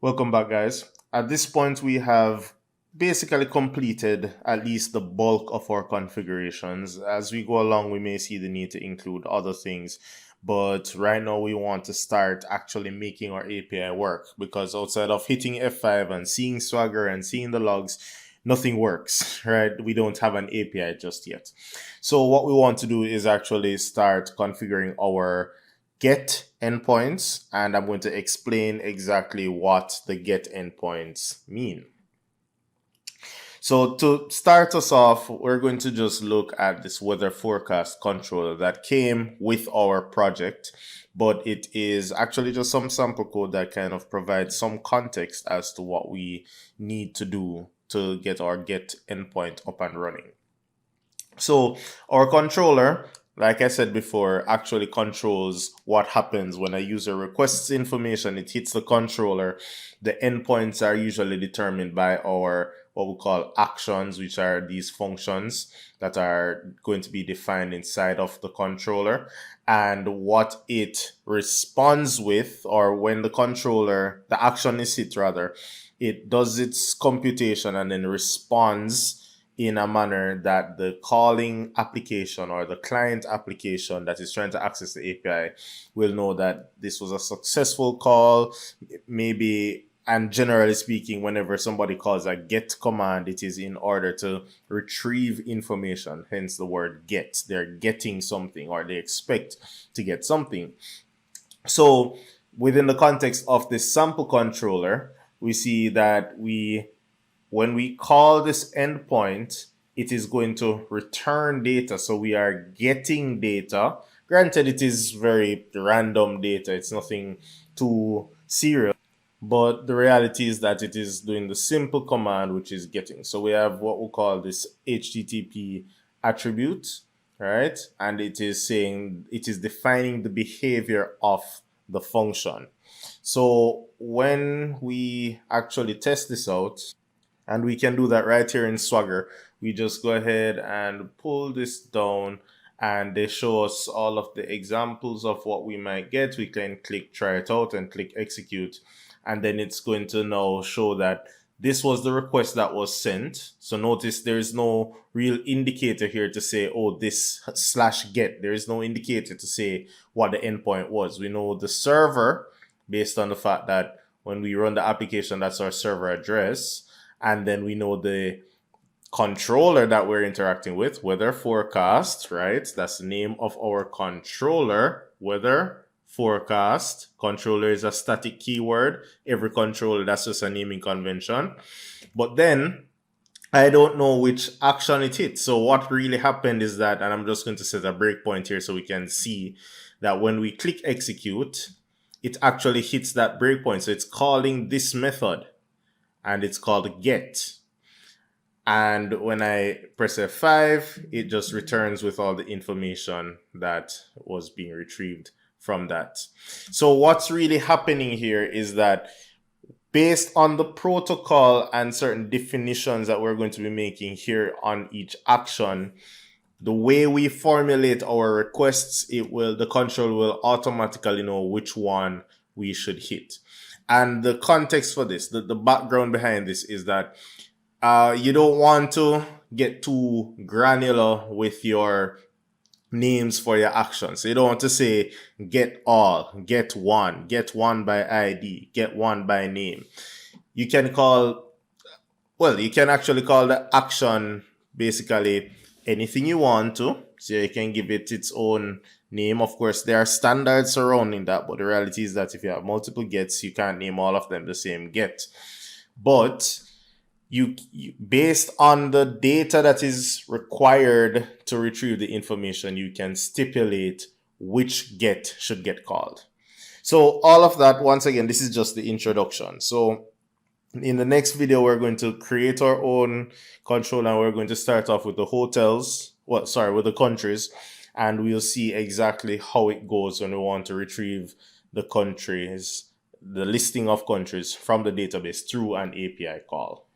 Welcome back, guys. At this point, we have basically completed at least the bulk of our configurations. As we go along, we may see the need to include other things, but right now we want to start actually making our API work, because outside of hitting F5 and seeing Swagger and seeing the logs, nothing works, right? We don't have an API just yet. So what we want to do is actually start configuring our get endpoints, and I'm going to explain exactly what the get endpoints mean. So to start us off, we're going to just look at this weather forecast controller that came with our project, but it is actually just some sample code that kind of provides some context as to what we need to do to get our get endpoint up and running. So our controller, like I said before, actually controls what happens when a user requests information. It hits the controller. The endpoints are usually determined by our what we call actions, which are these functions that are going to be defined inside of the controller. And what it responds with, or when the action is hit rather, it does its computation and then responds in a manner that the calling application or the client application that is trying to access the API will know that this was a successful call. Maybe, and generally speaking, whenever somebody calls a get command, it is in order to retrieve information, hence the word get. They're getting something, or they expect to get something. So within the context of this sample controller, we see that when we call this endpoint, it is going to return data. So we are getting data. Granted, it is very random data. It's nothing too serious. But the reality is that it is doing the simple command, which is getting. So we have what we call this HTTP attribute, right? And it is saying, it is defining the behavior of the function. So when we actually test this out, and we can do that right here in Swagger, we just go ahead and pull this down, and they show us all of the examples of what we might get. We can click try it out and click execute. And then it's going to now show that this was the request that was sent. So notice there is no real indicator here to say, oh, this /get. There is no indicator to say what the endpoint was. We know the server based on the fact that when we run the application, that's our server address. And then we know the controller that we're interacting with, weather forecast, right? That's the name of our controller, weather forecast. Controller is a static keyword. Every controller, that's just a naming convention. But then I don't know which action it hit. So what really happened is that, and I'm just going to set a breakpoint here so we can see that when we click execute, it actually hits that breakpoint. So it's calling this method, and it's called get. And when I press F5, it just returns with all the information that was being retrieved from that. So what's really happening here is that based on the protocol and certain definitions that we're going to be making here on each action, the way we formulate our requests, the control will automatically know which one we should hit. And the context for this, the background behind this is that you don't want to get too granular with your names for your actions. So you don't want to say get all, get one by ID, get one by name. You can actually call the action basically anything you want to. So you can give it its own name. Of course, there are standards surrounding that, but the reality is that if you have multiple gets, you can't name all of them the same get. But you based on the data that is required to retrieve the information, you can stipulate which get should get called. So all of that, once again, this is just the introduction. So in the next video, we're going to create our own control, and we're going to start off with the with the countries, and we'll see exactly how it goes when we want to retrieve the listing of countries from the database through an API call.